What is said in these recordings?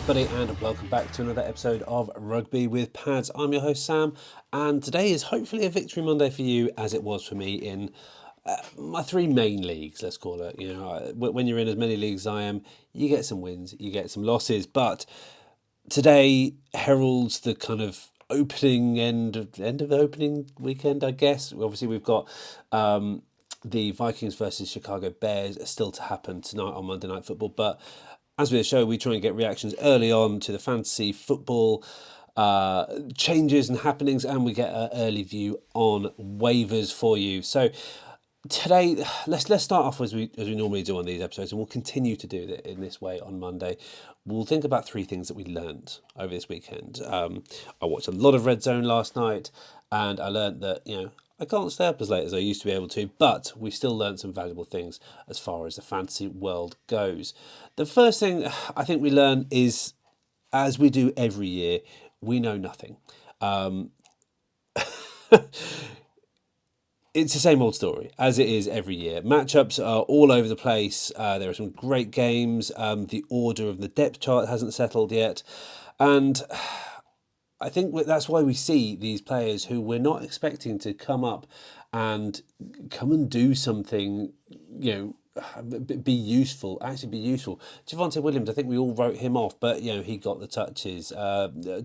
everybody, and welcome back to another episode of Rugby with Pads. I'm your host Sam, and today is hopefully a victory Monday for you, as it was for me in my three main leagues. Let's call it. You know, when you're in as many leagues as I am, you get some wins, you get some losses, but today heralds the kind of opening end of the opening weekend, I guess. Obviously, we've got the Vikings versus Chicago Bears still to happen tonight on Monday Night Football. But as with the show, we try and get reactions early on to the fantasy football changes and happenings, and we get an early view on waivers for you. So today, let's start off as we normally do on these episodes, and we'll continue to do that in this way on Monday. We'll think about three things that we learned over this weekend. I watched a lot of Red Zone last night, and I learned that I can't stay up as late as I used to be able to, but we still learned some valuable things as far as the fantasy world goes. The first thing I think we learn is, as we do every year, we know nothing. It's the same old story as it is every year. Matchups are all over the place. There are some great games. The order of the depth chart hasn't settled yet, and I think that's why we see these players who we're not expecting to come up and do something, be useful, actually be useful. Javonte Williams, I think we all wrote him off, but he got the touches.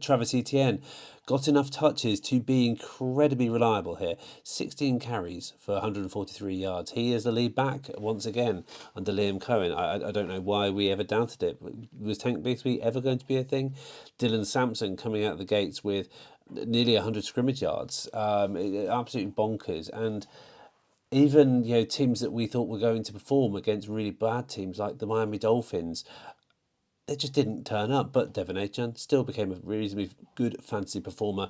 Travis Etienne got enough touches to be incredibly reliable here. 16 carries for 143 yards. He is the lead back once again under Liam Cohen. I don't know why we ever doubted it. Was Tank Bigsby ever going to be a thing? Dylan Sampson coming out of the gates with nearly 100 scrimmage yards. Absolutely bonkers. And even teams that we thought were going to perform against really bad teams like the Miami Dolphins, they just didn't turn up. But Devon Achan still became a reasonably good fantasy performer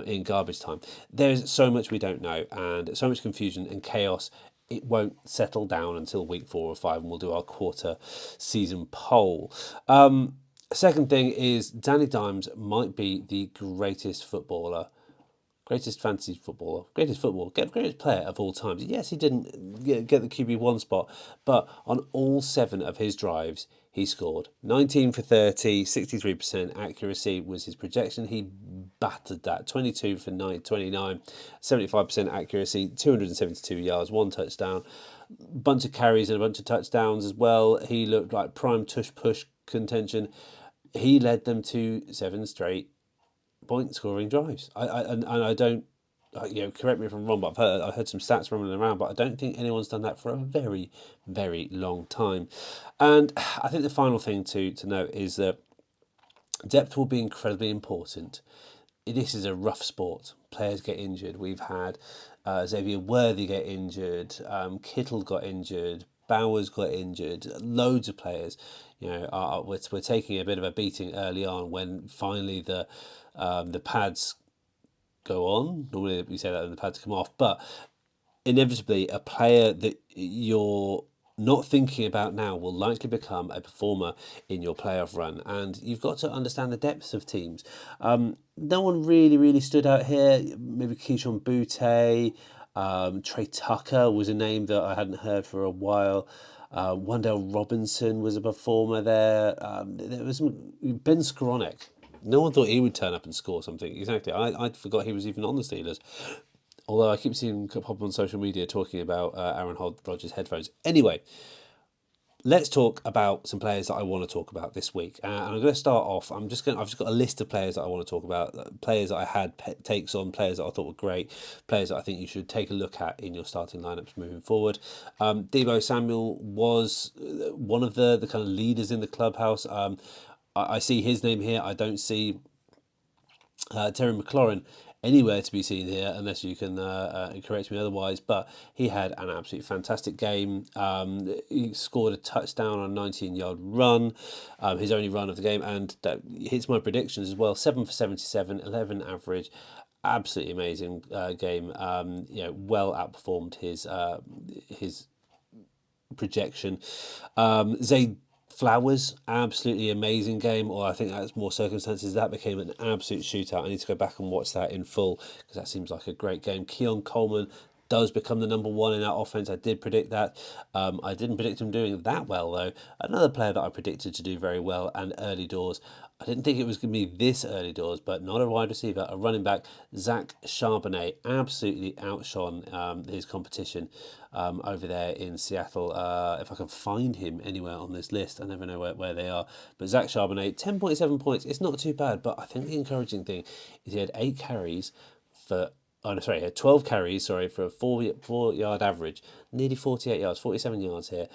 in garbage time. There's so much we don't know, and so much confusion and chaos. It won't settle down until week 4 or 5, and we'll do our quarter season poll. Second thing is Danny Dimes might be the greatest footballer, greatest fantasy footballer, greatest player of all time. Yes, he didn't get the QB1 spot, but on all 7 of his drives, he scored. 19 for 30, 63% accuracy was his projection. He battered that. 22 for 29, 75% accuracy, 272 yards, 1 touchdown, bunch of carries and a bunch of touchdowns as well. He looked like prime tush push contention. He led them to 7 straight point scoring drives. I don't, correct me if I'm wrong, but I heard some stats rumbling around, but I don't think anyone's done that for a very, very long time. And I think the final thing to note is that depth will be incredibly important. This is a rough sport. Players get injured. We've had Xavier Worthy get injured. Kittle got injured. Bowers got injured. Loads of players, we're taking a bit of a beating early on when finally the pads go on. Normally we say that when the pads come off, but inevitably a player that you're not thinking about now will likely become a performer in your playoff run, and you've got to understand the depths of teams. No one really stood out here. Maybe Keyshawn Butte, Trey Tucker was a name that I hadn't heard for a while. Wandale Robinson was a performer there. There was Ben Skowronek. No one thought he would turn up and score something. Exactly. I forgot he was even on the Steelers. Although I keep seeing him pop on social media talking about Aaron Rodgers' headphones. Anyway, let's talk about some players that I want to talk about this week. And I'm going to start off. I've just got a list of players that I want to talk about. Players that I had takes on, players that I thought were great, players that I think you should take a look at in your starting lineups moving forward. Deebo Samuel was one of the kind of leaders in the clubhouse. I see his name here. I don't see Terry McLaurin anywhere to be seen here, unless you can correct me otherwise. But he had an absolutely fantastic game. He scored a touchdown on a 19-yard run, his only run of the game, and that hits my predictions as well. 7 for 77, 11 average. Absolutely amazing game. Well outperformed his projection. Zay Flowers, absolutely amazing game, or I think that's more circumstances. That became an absolute shootout. I need to go back and watch that in full because that seems like a great game. Keon Coleman does become the number one in that offense. I did predict that. I didn't predict him doing that well, though. Another player that I predicted to do very well and early doors. I didn't think it was going to be this early doors, but not a wide receiver, a running back. Zach Charbonnet absolutely outshone his competition over there in Seattle. If I can find him anywhere on this list, I never know where they are. But Zach Charbonnet, 10.7 points. It's not too bad, but I think the encouraging thing is he had 8 carries for. Oh no, sorry, he had 12 carries, sorry, for a 4 yard average, nearly 48 yards, 47 yards here.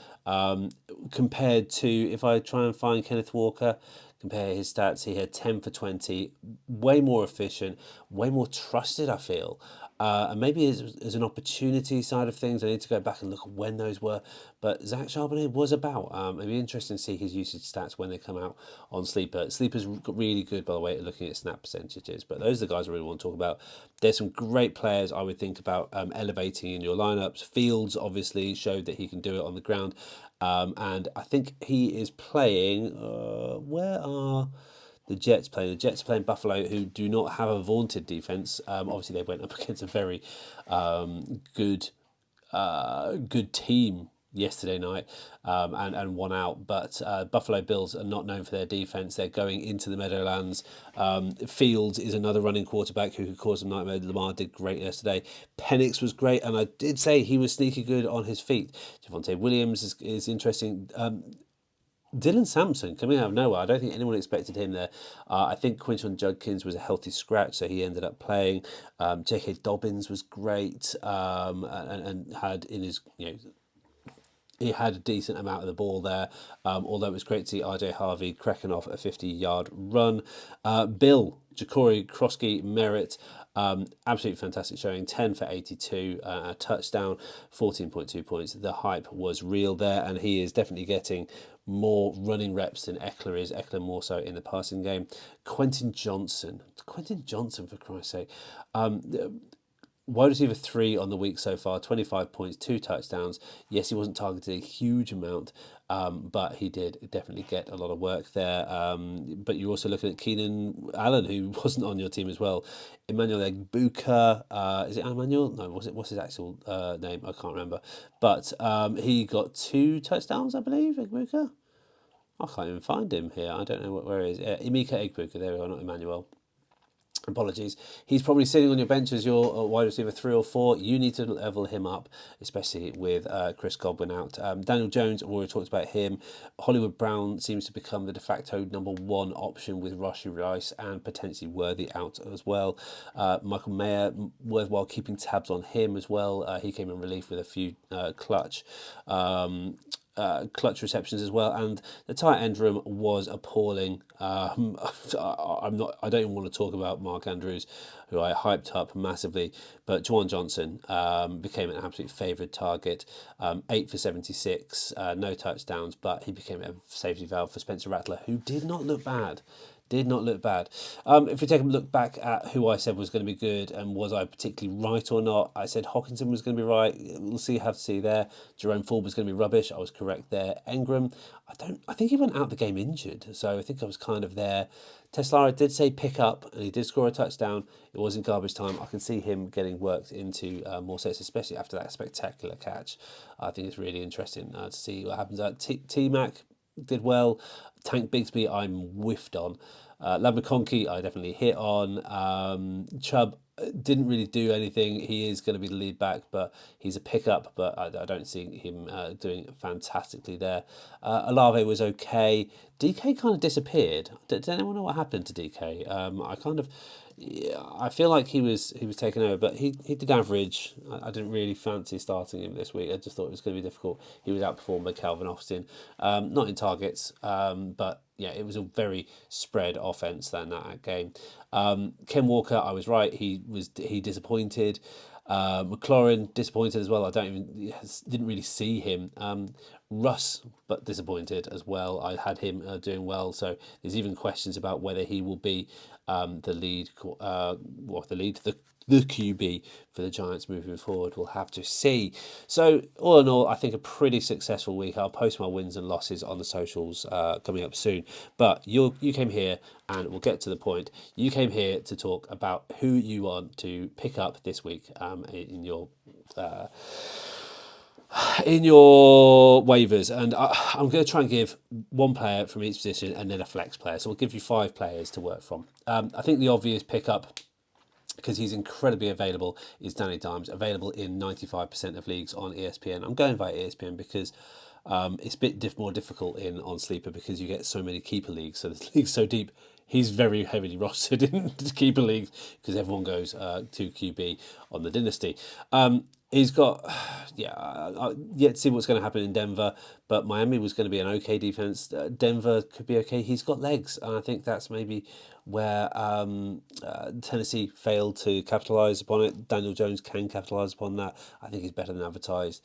Compared to, if I try and find Kenneth Walker, compare his stats, he had 10 for 20, way more efficient, way more trusted, I feel. And maybe as an opportunity side of things, I need to go back and look at when those were. But Zach Charbonnet was about. It'd be interesting to see his usage stats when they come out on Sleeper. Sleeper's really good, by the way, at looking at snap percentages. But those are the guys I really want to talk about. There's some great players I would think about elevating in your lineups. Fields obviously showed that he can do it on the ground. And I think he is playing. Where are the Jets playing? The Jets playing Buffalo, who do not have a vaunted defense. Obviously, they went up against a very good good team yesterday night and won out. But Buffalo Bills are not known for their defense. They're going into the Meadowlands. Fields is another running quarterback who could cause a nightmare. Lamar did great yesterday. Penix was great, and I did say he was sneaky good on his feet. Javonte Williams is interesting. Dylan Sampson coming out of nowhere. I don't think anyone expected him there. I think Quinton Judkins was a healthy scratch, so he ended up playing. J.K. Dobbins was great and had in his he had a decent amount of the ball there, although it was great to see RJ Harvey cracking off a 50-yard run. Bill, Ja'Cory, Krosky, Merritt, absolutely fantastic showing, 10 for 82, a touchdown, 14.2 points. The hype was real there, and he is definitely getting more running reps than Eckler is. Eckler more so in the passing game. Quentin Johnson, for Christ's sake. Wide receiver 3 on the week so far, 25 points, 2 touchdowns. Yes, he wasn't targeted a huge amount, but he did definitely get a lot of work there. But you're also looking at Keenan Allen, who wasn't on your team as well. Emmanuel Egbuka, is it Emmanuel? No, what's his actual name? I can't remember. But he got 2 touchdowns, I believe, Egbuka. I can't even find him here. I don't know where he is. Emeka Egbuka, there we are, not Emmanuel. Apologies. He's probably sitting on your bench as your wide receiver 3 or 4. You need to level him up, especially with Chris Godwin out. Daniel Jones, we already talked about him. Hollywood Brown seems to become the de facto number 1 option with Rashee Rice and potentially Worthy out as well. Michael Mayer, worthwhile keeping tabs on him as well. He came in relief with a few clutch receptions as well, and the tight end room was appalling. I don't even want to talk about Mark Andrews, who I hyped up massively, but Juwan Johnson became an absolute favoured target. 8 for 76, no touchdowns, but he became a safety valve for Spencer Rattler, who did not look bad. If we take a look back at who I said was going to be good and was I particularly right or not, I said Hockenson was going to be right. We'll see, have to see there. Jerome Ford was going to be rubbish. I was correct there. Engram, I think he went out the game injured, so I think I was kind of there. Tesla did say pick up, and he did score a touchdown. It wasn't garbage time. I can see him getting worked into more sets, especially after that spectacular catch. I think it's really interesting to see what happens. T-Mac did well. Tank Bigsby, I'm whiffed on. Lab McConkey, I definitely hit on. Chubb didn't really do anything. He is going to be the lead back, but he's a pickup, but I don't see him doing fantastically there. Olave was okay. DK kind of disappeared. Does anyone know what happened to DK? Yeah, I feel like he was taken over, but he did average. I didn't really fancy starting him this week. I just thought it was going to be difficult. He was outperformed by Calvin Austin, not in targets, but yeah, it was a very spread offense than that game. Ken Walker, I was right. He disappointed. McLaurin disappointed as well. Didn't really see him. Russ, but disappointed as well. I had him doing well, so there's even questions about whether he will be the lead, the QB for the Giants moving forward. We'll have to see. So all in all, I think a pretty successful week. I'll post my wins and losses on the socials coming up soon. But you came here, and we'll get to the point. You came here to talk about who you want to pick up this week in your in your waivers, and I'm going to try and give one player from each position and then a flex player. So we'll give you 5 players to work from. I think the obvious pickup, because he's incredibly available, is Danny Dimes, available in 95% of leagues on ESPN. I'm going by ESPN because it's a bit more difficult on Sleeper because you get so many keeper leagues. So the league's so deep. He's very heavily rostered in the keeper league because everyone goes to QB on the dynasty. He's got, yet to see what's going to happen in Denver, but Miami was going to be an okay defense. Denver could be okay. He's got legs, and I think that's maybe where Tennessee failed to capitalize upon it. Daniel Jones can capitalize upon that. I think he's better than advertised.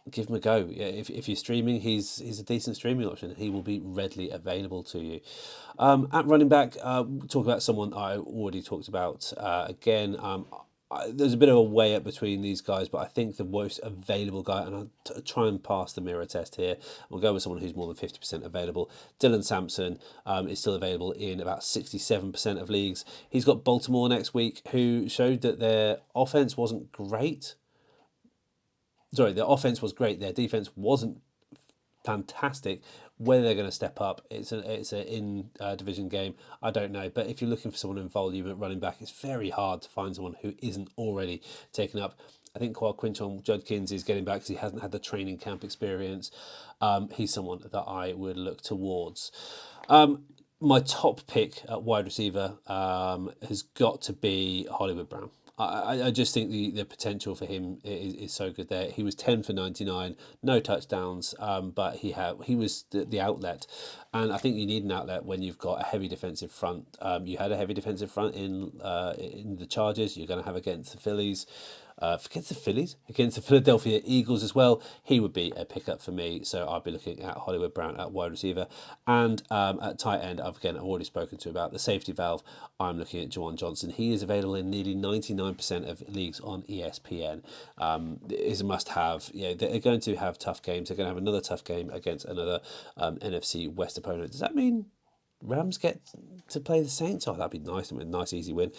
Give him a go. Yeah, if you're streaming, he's a decent streaming option. He will be readily available to you. At running back, talk about someone I already talked about. Again, there's a bit of a way up between these guys, but I think the most available guy, and I'll try and pass the mirror test here. We'll go with someone who's more than 50% available. Dylan Sampson is still available in about 67% of leagues. He's got Baltimore next week, who showed that their offense wasn't great. Sorry, their offense was great. Their defense wasn't fantastic. Whether they're going to step up, it's a in division game. I don't know, but if you're looking for someone in volume at running back, it's very hard to find someone who isn't already taken up. I think while Quinton Judkins is getting back because he hasn't had the training camp experience, he's someone that I would look towards. My top pick at wide receiver has got to be Hollywood Brown. I just think the potential for him is so good there. He was 10 for 99, no touchdowns, but he was the outlet. And I think you need an outlet when you've got a heavy defensive front. You had a heavy defensive front in the Chargers. You're going to have against the Phillies. Against the Philadelphia Eagles as well. He would be a pickup for me, so I'll be looking at Hollywood Brown at wide receiver. And at tight end, I've already spoken to about the safety valve. I'm looking at Juwan Johnson. He is available in nearly 99% of leagues on ESPN. Is a must-have. Yeah, they're going to have tough games. They're going to have another tough game against another NFC West opponent. Does that mean Rams get to play the Saints? Oh, that'd be nice. I mean, nice, easy win.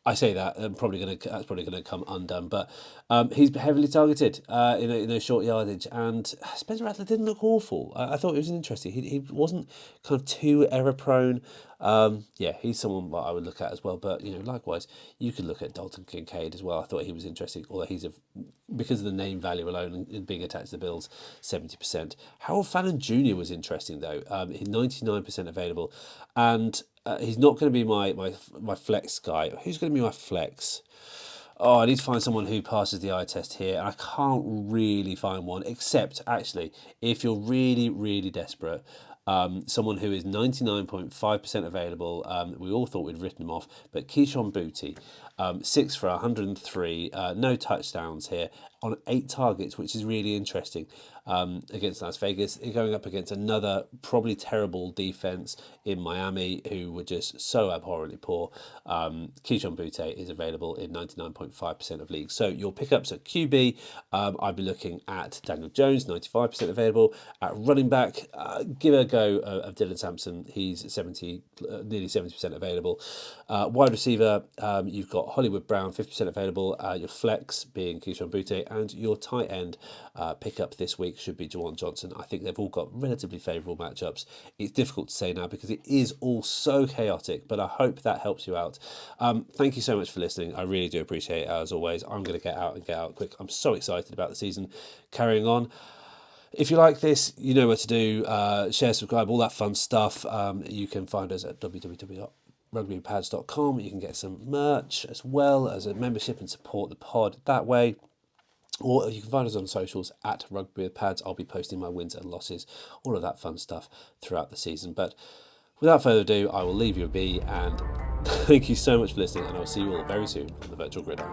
I say that that's probably going to come undone, but he's heavily targeted in a short yardage, and Spencer Rattler didn't look awful. I thought it was interesting. He wasn't kind of too error prone. He's someone that I would look at as well. But likewise, you could look at Dalton Kincaid as well. I thought he was interesting, although he's because of the name value alone and being attached to the Bills, 70%. Harold Fallon Jr. was interesting though. He's 99% available, and he's not going to be my flex guy. Who's going to be my flex? Oh, I need to find someone who passes the eye test here, and I can't really find one, except actually, if you're really, really desperate, someone who is 99.5% available. We all thought we'd written him off, but Keyshawn Booty, 6 for 103, no touchdowns here on 8 targets, which is really interesting against Las Vegas. Going up against another probably terrible defense in Miami, who were just so abhorrently poor. Keyshawn Boutte is available in 99.5% of leagues. So your pickups at QB, I'd be looking at Daniel Jones, 95% available. At running back, give a go of Dylan Sampson. He's nearly 70% available. Wide receiver, you've got Hollywood Brown, 50% available. Your flex being Keyshawn Boutte, and your tight end pickup this week should be Juwan Johnson. I think they've all got relatively favourable matchups. It's difficult to say now because it is all so chaotic, but I hope that helps you out. Thank you so much for listening. I really do appreciate it, as always. I'm going to get out quick. I'm so excited about the season carrying on. If you like this, you know where to do. Share, subscribe, all that fun stuff. You can find us at www.rugbypads.com. You can get some merch as well as a membership and support the pod that way. Or you can find us on socials at Rugby with Pads. I'll be posting my wins and losses, all of that fun stuff throughout the season. But without further ado, I will leave you be, and thank you so much for listening, and I'll see you all very soon on the Virtual Gridiron.